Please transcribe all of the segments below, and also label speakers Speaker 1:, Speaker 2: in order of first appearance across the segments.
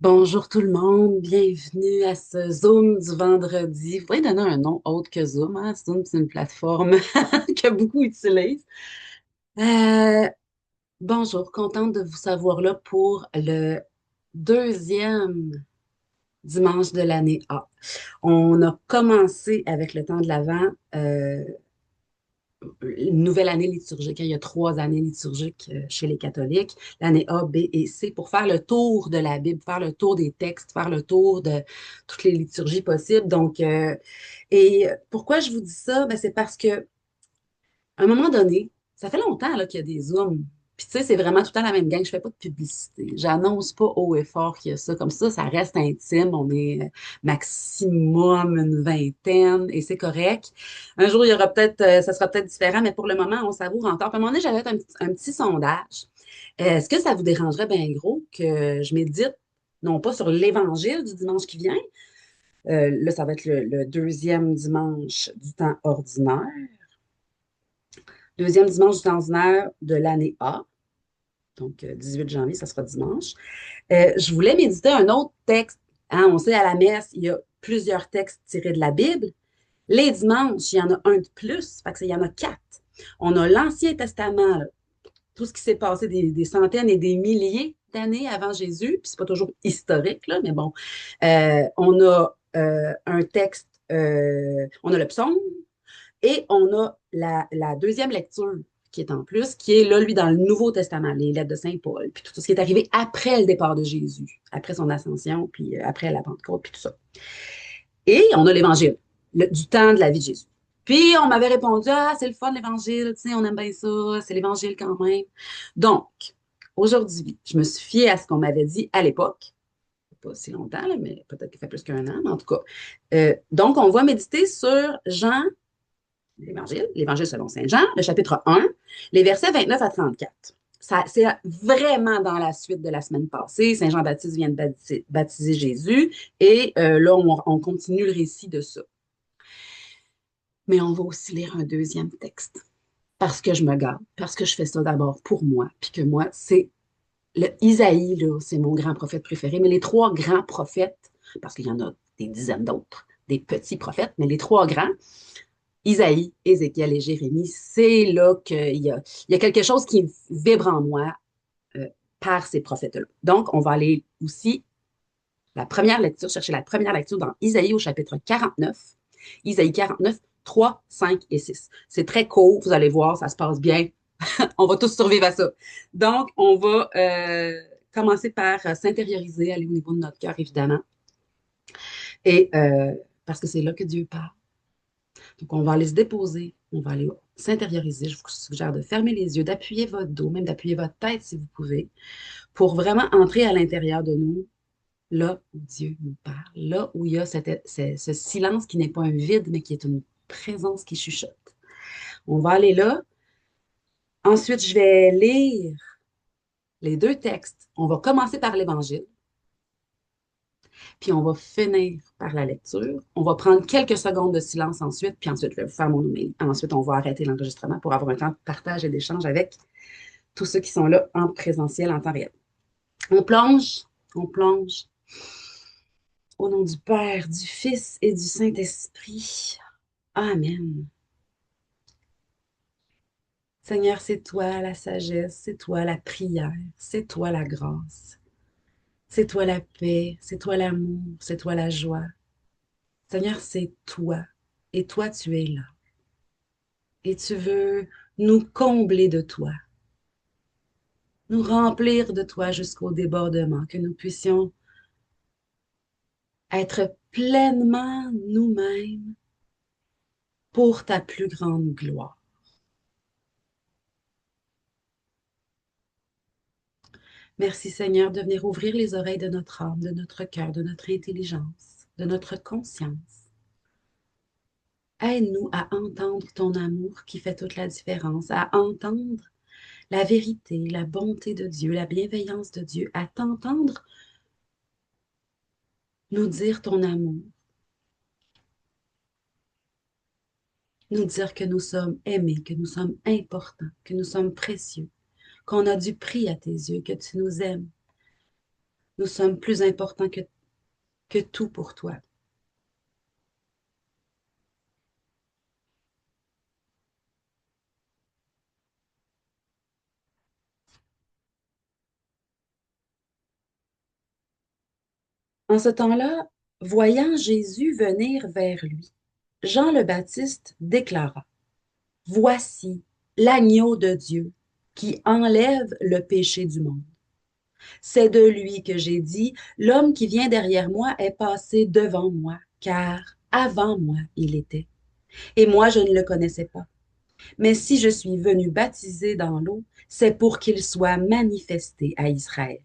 Speaker 1: Bonjour tout le monde, bienvenue à ce Zoom du vendredi. Vous pourriez donner un nom autre que Zoom, hein? Zoom, c'est une plateforme que beaucoup utilisent. Euh, Bonjour, contente de vous savoir là pour le deuxième dimanche de l'année A. On a commencé avec le temps de l'Avent, une nouvelle année liturgique. Il y a 3 années liturgiques chez les catholiques, l'année A, B et C, pour faire le tour de la Bible, faire le tour des textes, faire le tour de toutes les liturgies possibles. Donc, et pourquoi je vous dis ça? Ben, c'est parce que à un moment donné, ça fait longtemps là, qu'il y a des Zooms. Puis tu sais, c'est vraiment tout le temps la même gang. Je fais pas de publicité. J'annonce pas haut et fort qu'il y a ça. Comme ça reste intime. On est maximum une vingtaine et c'est correct. Un jour, il y aura peut-être, ça sera peut-être différent, mais pour le moment, on savoure encore. Puis à un moment donné, j'avais fait un petit sondage. Est-ce que ça vous dérangerait bien gros que je médite, non pas sur l'évangile du dimanche qui vient, là, ça va être le deuxième dimanche du temps ordinaire. Deuxième dimanche du temps ordinaire de l'année A, donc 18 janvier, ça sera dimanche. Je voulais méditer un autre texte. Hein, on sait à la messe, il y a plusieurs textes tirés de la Bible. Les dimanches, il y en a un de plus, fait que il y en a 4. On a l'Ancien Testament, là, tout ce qui s'est passé des centaines et des milliers d'années avant Jésus, puis c'est pas toujours historique, là, mais bon. On a un texte, on a le psaume, et on a la deuxième lecture qui est en plus, qui est là, lui, dans le Nouveau Testament, les lettres de Saint Paul, puis tout ce qui est arrivé après le départ de Jésus, après son ascension, puis après la Pentecôte, puis tout ça. Et on a l'Évangile, du temps de la vie de Jésus. Puis on m'avait répondu, ah, c'est le fun l'Évangile, tu sais, on aime bien ça, c'est l'Évangile quand même. Donc, aujourd'hui, je me suis fiée à ce qu'on m'avait dit à l'époque, pas si longtemps, là, mais peut-être qu'il fait plus qu'un an, mais en tout cas. Donc, on va méditer sur Jean l'Évangile selon Saint Jean, le chapitre 1, les versets 29 à 34. C'est vraiment dans la suite de la semaine passée. Saint Jean-Baptiste vient de baptiser Jésus et là, on continue le récit de ça. Mais on va aussi lire un deuxième texte parce que je me garde, parce que je fais ça d'abord pour moi, puis que moi, c'est le Isaïe, là, c'est mon grand prophète préféré, mais les trois grands prophètes, parce qu'il y en a des dizaines d'autres, des petits prophètes, mais les trois grands, Isaïe, Ézéchiel et Jérémie, c'est là qu'il y a quelque chose qui vibre en moi euh, par ces prophètes-là. Donc, on va aller aussi la première lecture, chercher la première lecture dans Isaïe au chapitre 49. Isaïe 49, 3, 5 et 6. C'est très court, vous allez voir, ça se passe bien. On va tous survivre à ça. Donc, on va commencer par s'intérioriser, aller au niveau de notre cœur, évidemment. Et parce que c'est là que Dieu parle. Donc, on va aller se déposer, on va aller s'intérioriser. Je vous suggère de fermer les yeux, d'appuyer votre dos, même d'appuyer votre tête si vous pouvez, pour vraiment entrer à l'intérieur de nous, là où Dieu nous parle, là où il y a ce silence qui n'est pas un vide, mais qui est une présence qui chuchote. On va aller là. Ensuite, je vais lire les deux textes. On va commencer par l'Évangile, puis on va finir par la lecture. On va prendre quelques secondes de silence ensuite, puis ensuite, je vais vous faire mon homélie. Ensuite, on va arrêter l'enregistrement pour avoir un temps de partage et d'échange avec tous ceux qui sont là en présentiel, en temps réel. On plonge au nom du Père, du Fils et du Saint-Esprit. Amen. Seigneur, c'est toi la sagesse, c'est toi la prière, c'est toi la grâce, c'est toi la paix, c'est toi l'amour, c'est toi la joie. Seigneur, c'est toi. Et toi, tu es là. Et tu veux nous combler de toi, nous remplir de toi jusqu'au débordement, que nous puissions être pleinement nous-mêmes pour ta plus grande gloire. Merci Seigneur de venir ouvrir les oreilles de notre âme, de notre cœur, de notre intelligence, de notre conscience. Aide-nous à entendre ton amour qui fait toute la différence, à entendre la vérité, la bonté de Dieu, la bienveillance de Dieu, à t'entendre nous dire ton amour, nous dire que nous sommes aimés, que nous sommes importants, que nous sommes précieux, qu'on a du prix à tes yeux, que tu nous aimes, Nous sommes plus importants que tout pour toi. En ce temps-là, voyant Jésus venir vers lui, Jean le Baptiste déclara, voici l'agneau de Dieu qui enlève le péché du monde. C'est de lui que j'ai dit, l'homme qui vient derrière moi est passé devant moi, car avant moi il était. Et moi je ne le connaissais pas. Mais si je suis venu baptiser dans l'eau, c'est pour qu'il soit manifesté à Israël.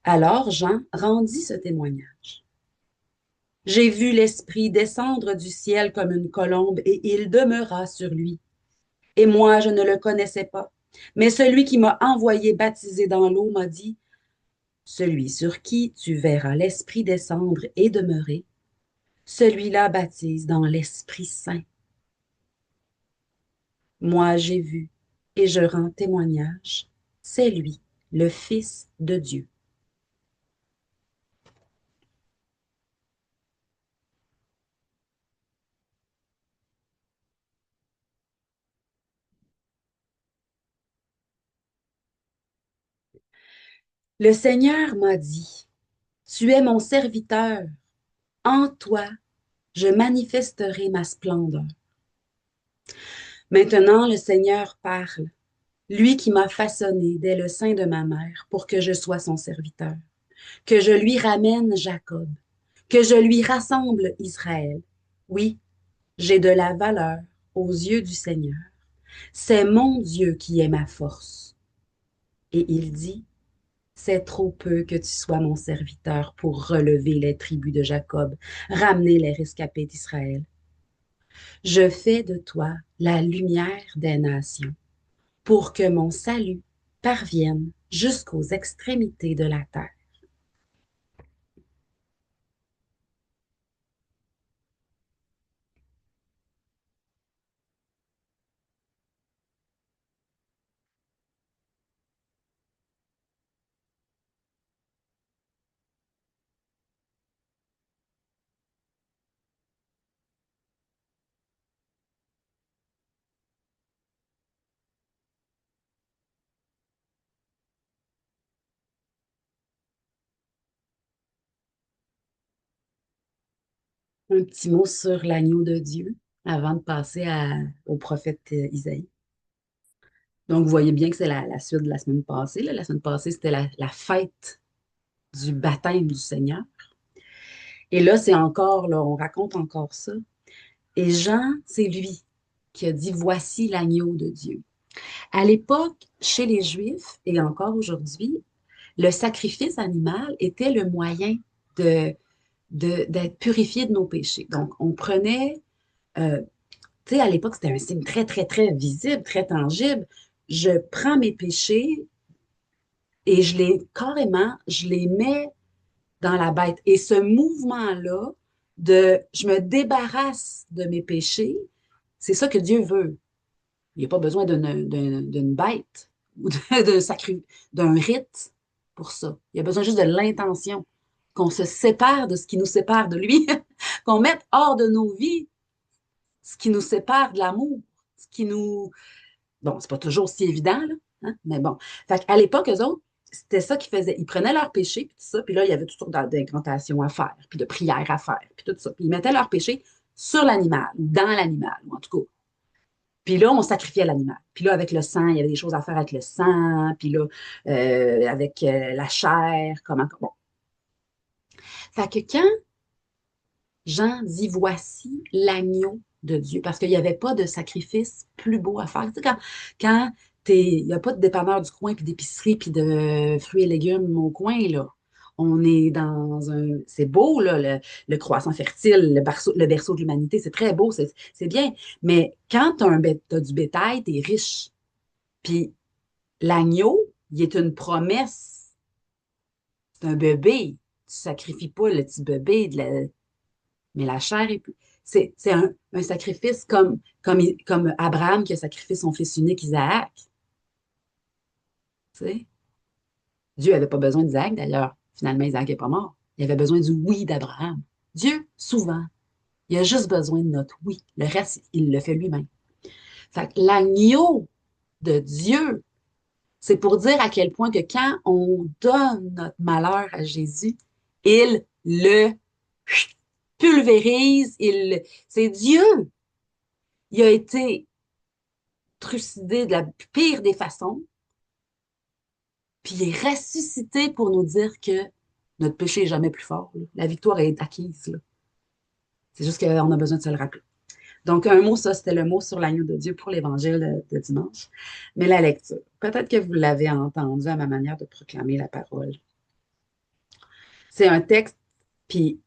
Speaker 1: Alors Jean rendit ce témoignage. J'ai vu l'Esprit descendre du ciel comme une colombe et il demeura sur lui. Et moi, je ne le connaissais pas. Mais celui qui m'a envoyé baptiser dans l'eau m'a dit, celui sur qui tu verras l'Esprit descendre et demeurer, celui-là baptise dans l'Esprit Saint. Moi, j'ai vu et je rends témoignage. C'est lui, le Fils de Dieu. Le Seigneur m'a dit, tu es mon serviteur. En toi, je manifesterai ma splendeur. Maintenant, le Seigneur parle, lui qui m'a façonné dès le sein de ma mère pour que je sois son serviteur, que je lui ramène Jacob, que je lui rassemble Israël. Oui, j'ai de la valeur aux yeux du Seigneur. C'est mon Dieu qui est ma force. Et il dit, c'est trop peu que tu sois mon serviteur pour relever les tribus de Jacob, ramener les rescapés d'Israël. Je fais de toi la lumière des nations, pour que mon salut parvienne jusqu'aux extrémités de la terre. Un petit mot sur l'agneau de Dieu avant de passer au prophète Isaïe. Donc, vous voyez bien que c'est la suite de la semaine passée, là. La semaine passée, c'était la fête du baptême du Seigneur. Et là, c'est encore, là, on raconte encore ça. Et Jean, c'est lui qui a dit, voici l'agneau de Dieu. À l'époque, chez les Juifs, et encore aujourd'hui, le sacrifice animal était le moyen de, d'être purifié de nos péchés. Donc, on prenait, euh, tu sais, à l'époque, c'était un signe très, très, très visible, très tangible. Je prends mes péchés et je les mets dans la bête. Et ce mouvement-là je me débarrasse de mes péchés, c'est ça que Dieu veut. Il n'y a pas besoin d'une bête ou d'un rite pour ça. Il y a besoin juste de l'intention, qu'on se sépare de ce qui nous sépare de lui, qu'on mette hors de nos vies ce qui nous sépare de l'amour, ce qui nous... Bon, c'est pas toujours si évident, là, hein, mais bon. Fait qu'à l'époque, eux autres, c'était ça qu'ils faisaient. Ils prenaient leurs péchés, puis tout ça, puis là, il y avait toutes sortes d'incantations à faire, puis de prières à faire, puis tout ça. Puis ils mettaient leurs péchés sur l'animal, ou dans l'animal, ou en tout cas. Puis là, on sacrifiait l'animal. Puis là, avec le sang, il y avait des choses à faire avec le sang, puis là, avec la chair, comment... Bon. Fait que quand Jean dit, voici l'agneau de Dieu, parce qu'il n'y avait pas de sacrifice plus beau à faire. Tu sais, quand il n'y a pas de dépanneur du coin, puis d'épicerie, puis de fruits et légumes au coin, là. On est dans un... C'est beau, là, le croissant fertile, le berceau de l'humanité. C'est très beau, c'est bien. Mais quand tu as du bétail, tu es riche. Puis l'agneau, il est une promesse. C'est un bébé. Tu sacrifies pas le petit bébé, mais la chair est plus. C'est un sacrifice comme Abraham qui a sacrifié son fils unique Isaac. Tu sais? Dieu n'avait pas besoin d'Isaac, d'ailleurs. Finalement, Isaac n'est pas mort. Il avait besoin du oui d'Abraham. Dieu, souvent, il a juste besoin de notre oui. Le reste, il le fait lui-même. Fait que l'agneau de Dieu, c'est pour dire à quel point que quand on donne notre malheur à Jésus, il le pulvérise. C'est Dieu. Il a été trucidé de la pire des façons, puis il est ressuscité pour nous dire que notre péché est jamais plus fort, là. La victoire est acquise, là. C'est juste qu'on a besoin de se le rappeler. Donc, un mot, ça, c'était le mot sur l'agneau de Dieu pour l'évangile de dimanche. Mais la lecture, peut-être que vous l'avez entendu à ma manière de proclamer la parole. C'est un texte, puis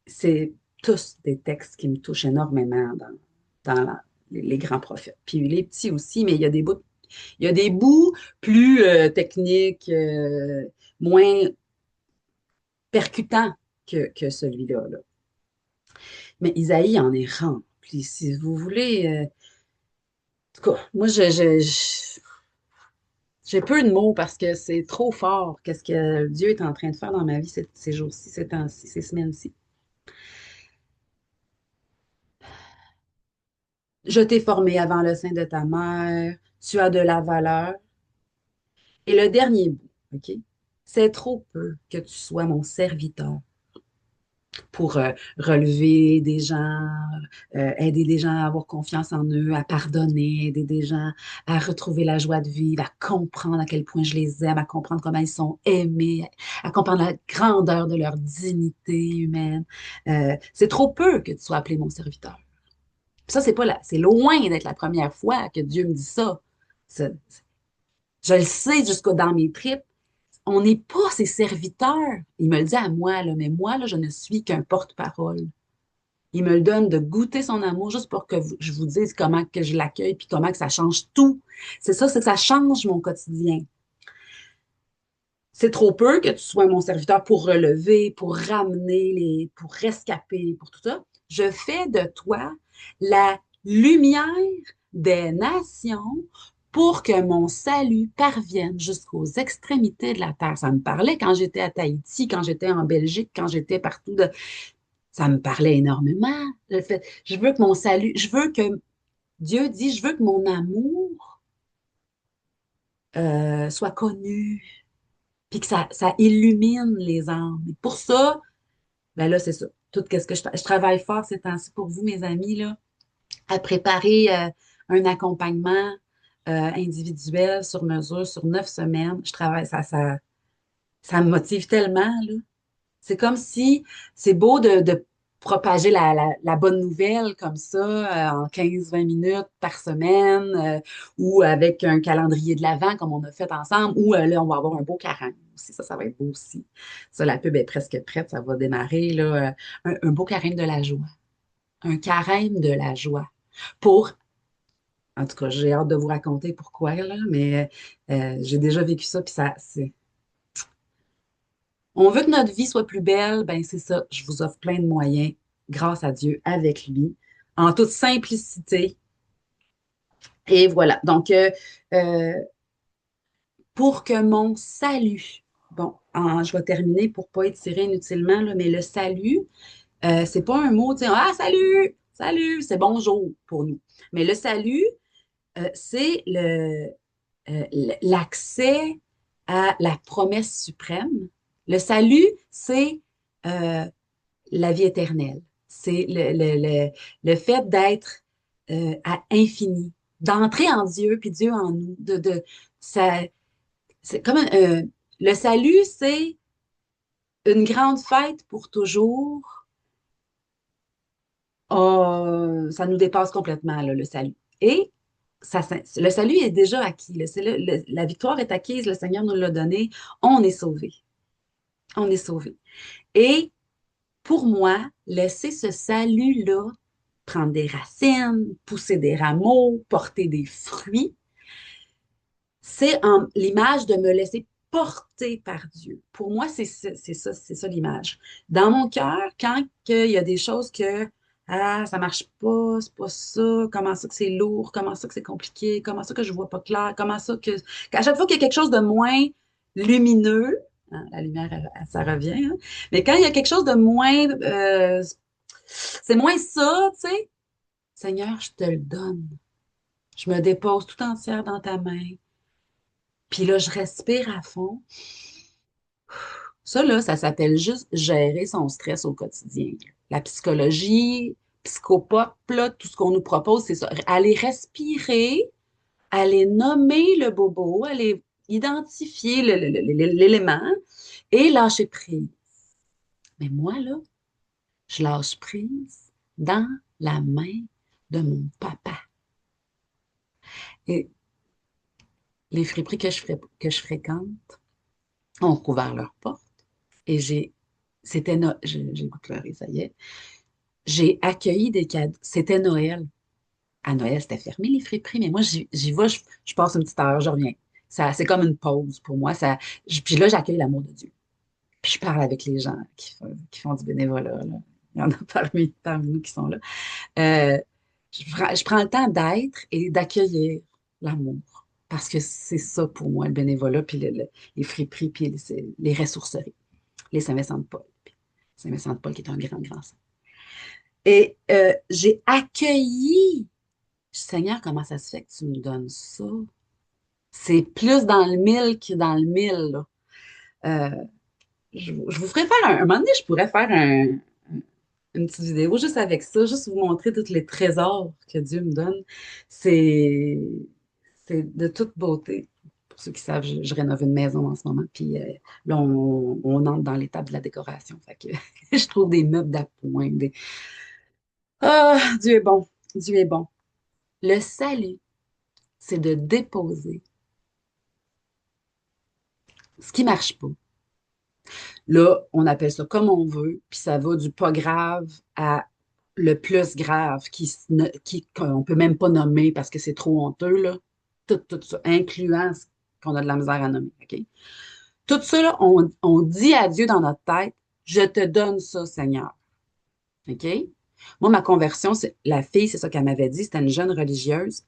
Speaker 1: c'est tous des textes qui me touchent énormément les grands prophètes. Puis les petits aussi, mais il y a des bouts plus techniques, moins percutants que celui-là, là. Mais Isaïe en est rempli. Si vous voulez, en tout cas, moi, j'ai peu de mots parce que c'est trop fort. Qu'est-ce que Dieu est en train de faire dans ma vie ces jours-ci, ces temps-ci, ces semaines-ci. Je t'ai formé avant le sein de ta mère. Tu as de la valeur. Et le dernier bout, OK? C'est trop peu que tu sois mon serviteur pour relever des gens, aider des gens à avoir confiance en eux, à pardonner, aider des gens à retrouver la joie de vivre, à comprendre à quel point je les aime, à comprendre comment ils sont aimés, à comprendre la grandeur de leur dignité humaine. C'est trop peu que tu sois appelé mon serviteur. Puis ça, c'est loin d'être la première fois que Dieu me dit ça. Ça- Je le sais jusqu'au dans mes tripes. On n'est pas ses serviteurs. Il me le dit à moi, là, mais moi, là, je ne suis qu'un porte-parole. Il me le donne de goûter son amour juste pour que je vous dise comment que je l'accueille puis comment que ça change tout. C'est ça, c'est que ça change mon quotidien. C'est trop peu que tu sois mon serviteur pour relever, pour ramener, pour rescaper, pour tout ça. Je fais de toi la lumière des nations pour que mon salut parvienne jusqu'aux extrémités de la terre. Ça me parlait quand j'étais à Tahiti, quand j'étais en Belgique, quand j'étais partout. Ça me parlait énormément. Je veux que mon salut, je veux que Dieu dit, je veux que mon amour soit connu, puis que ça illumine les âmes. Et pour ça, ben là, c'est ça. Tout ce que je travaille fort ces temps-ci pour vous, mes amis, là, à préparer un accompagnement individuel sur mesure sur 9 semaines. Je travaille, ça me motive tellement, là. C'est comme si c'est beau de propager la bonne nouvelle comme ça en 15-20 minutes par semaine ou avec un calendrier de l'Avent comme on a fait ensemble ou là, on va avoir un beau carême aussi. Ça va être beau aussi. Ça, la pub est presque prête. Ça va démarrer là, un beau carême de la joie. Un carême de la joie. Pour, en tout cas, j'ai hâte de vous raconter pourquoi, là, mais j'ai déjà vécu ça, puis ça, c'est on veut que notre vie soit plus belle, ben c'est ça. Je vous offre plein de moyens, grâce à Dieu, avec lui, en toute simplicité. Et voilà. Donc, euh, pour que mon salut, bon, je vais terminer pour ne pas étirer inutilement, là, mais le salut, c'est pas un mot, tu sais, ah, salut, salut, c'est bonjour pour nous. Mais le salut, c'est l'accès à la promesse suprême. Le salut, c'est euh, la vie éternelle. C'est le fait d'être à infini, d'entrer en Dieu, puis Dieu en nous. Ça, c'est comme le salut, c'est une grande fête pour toujours. Ça nous dépasse complètement, là, le salut. Et le salut est déjà acquis. Là. La victoire est acquise, le Seigneur nous l'a donné. On est sauvé. On est sauvé. Et pour moi, laisser ce salut-là prendre des racines, pousser des rameaux, porter des fruits, c'est l'image de me laisser porter par Dieu. Pour moi, c'est ça l'image. Dans mon cœur, quand il y a des choses que ça marche pas, c'est pas ça, comment ça que c'est lourd, comment ça que c'est compliqué, comment ça que je vois pas clair, comment ça qu'à chaque fois qu'il y a quelque chose de moins lumineux. Hein, la lumière, ça revient. Hein. Mais quand il y a quelque chose de moins, c'est moins ça, tu sais, Seigneur, je te le donne. Je me dépose tout entière dans ta main. Puis là, je respire à fond. Ça, là, ça s'appelle juste gérer son stress au quotidien. La psychologie, psychopop, là, tout ce qu'on nous propose, c'est ça. Aller respirer, aller nommer le bobo, aller identifier l'élément et lâcher prise. Mais moi, là, je lâche prise dans la main de mon papa. Et les friperies que je fréquente ont rouvert leurs portes et j'ai goût de pleurer, ça y est. J'ai accueilli des cadeaux. C'était Noël. À Noël, c'était fermé, les friperies, mais moi, j'y vais, je passe une petite heure, je reviens. Ça, c'est comme une pause pour moi. Puis là, j'accueille l'amour de Dieu. Puis je parle avec les gens qui font du bénévolat, là. Il y en a parmi nous qui sont là. Euh, je prends le temps d'être et d'accueillir l'amour. Parce que c'est ça pour moi, le bénévolat, puis les friperies, puis les ressourceries, les Saint-Vincent-de-Paul. Saint-Vincent-de-Paul qui est un grand, grand saint. Et j'ai accueilli, Seigneur, comment ça se fait que tu me donnes ça? C'est plus dans le mille que dans le mille, là. Euh, je vous ferais faire un moment donné, je pourrais faire une petite vidéo juste avec ça, juste vous montrer tous les trésors que Dieu me donne. C'est, c'est de toute beauté. Pour ceux qui savent, je rénove une maison en ce moment, puis là, on entre dans l'étape de la décoration. Fait que je trouve des meubles d'appoint. Ah, Dieu est bon. Dieu est bon. Le salut, c'est de déposer ce qui marche pas. Là, on appelle ça comme on veut, puis ça va du pas grave à le plus grave, qu'on peut même pas nommer parce que c'est trop honteux, là. Tout ça, incluant ce qu'on a de la misère à nommer, OK? Tout ça, là, on dit à Dieu dans notre tête, je te donne ça, Seigneur. OK? Moi, ma conversion, la fille, c'est ça qu'elle m'avait dit, c'était une jeune religieuse.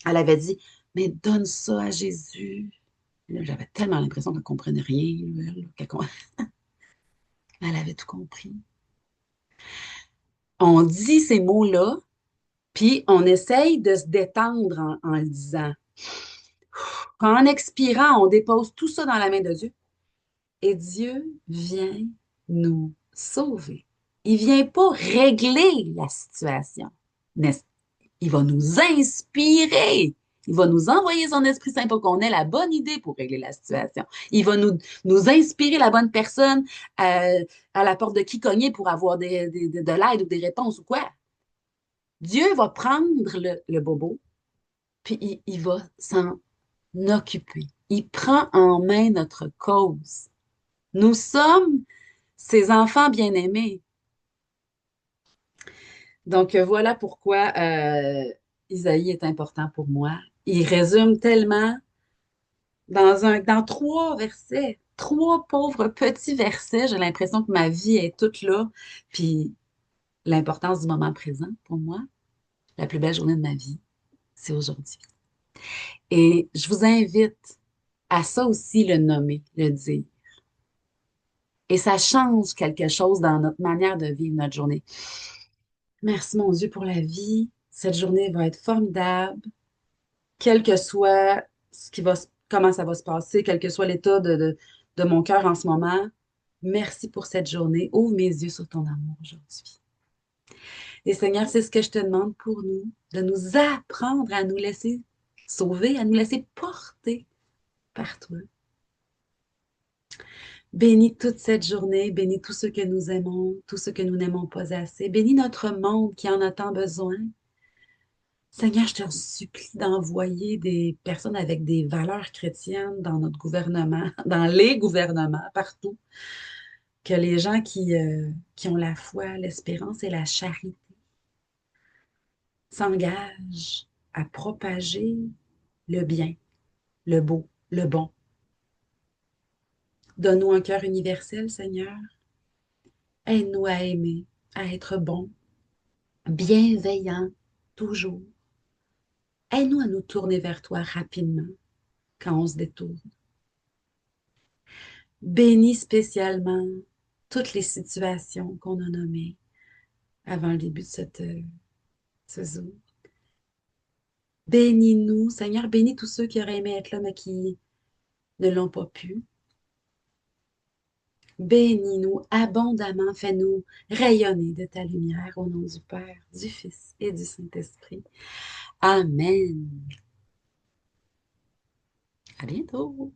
Speaker 1: Elle avait dit, mais donne ça à Jésus. Là, j'avais tellement l'impression qu'elle ne comprenait rien, elle, elle avait tout compris. On dit ces mots-là, puis on essaye de se détendre en le disant. En expirant, on dépose tout ça dans la main de Dieu et Dieu vient nous sauver. Il ne vient pas régler la situation, mais il va nous inspirer. Il va nous envoyer son Esprit Saint pour qu'on ait la bonne idée pour régler la situation. Il va nous inspirer la bonne personne à la porte de qui cogner pour avoir de l'aide ou des réponses ou quoi. Dieu va prendre le bobo, puis il va s'en occuper. Il prend en main notre cause. Nous sommes ses enfants bien-aimés. Donc, voilà pourquoi Isaïe est important pour moi. Il résume tellement dans trois versets, trois pauvres petits versets. J'ai l'impression que ma vie est toute là. Puis, l'importance du moment présent, pour moi, la plus belle journée de ma vie, c'est aujourd'hui. Et je vous invite à ça aussi le nommer, le dire. Et ça change quelque chose dans notre manière de vivre notre journée. Merci mon Dieu pour la vie. Cette journée va être formidable, quel que soit comment ça va se passer, quel que soit l'état de mon cœur en ce moment. Merci pour cette journée. Ouvre mes yeux sur ton amour aujourd'hui. Et Seigneur, c'est ce que je te demande pour nous, de nous apprendre à nous laisser sauver, à nous laisser porter par toi. Bénis toute cette journée, bénis tous ceux que nous aimons, tous ceux que nous n'aimons pas assez. Bénis notre monde qui en a tant besoin. Seigneur, je te supplie d'envoyer des personnes avec des valeurs chrétiennes dans notre gouvernement, dans les gouvernements, partout. Que les gens qui ont la foi, l'espérance et la charité s'engagent à propager le bien, le beau, le bon. Donne-nous un cœur universel, Seigneur. Aide-nous à aimer, à être bon, bienveillant, toujours. Aide-nous à nous tourner vers toi rapidement quand on se détourne. Bénis spécialement toutes les situations qu'on a nommées avant le début de ce Zoom. Bénis-nous, Seigneur, bénis tous ceux qui auraient aimé être là, mais qui ne l'ont pas pu. Bénis-nous abondamment, fais-nous rayonner de ta lumière au nom du Père, du Fils et du Saint-Esprit. Amen. À bientôt.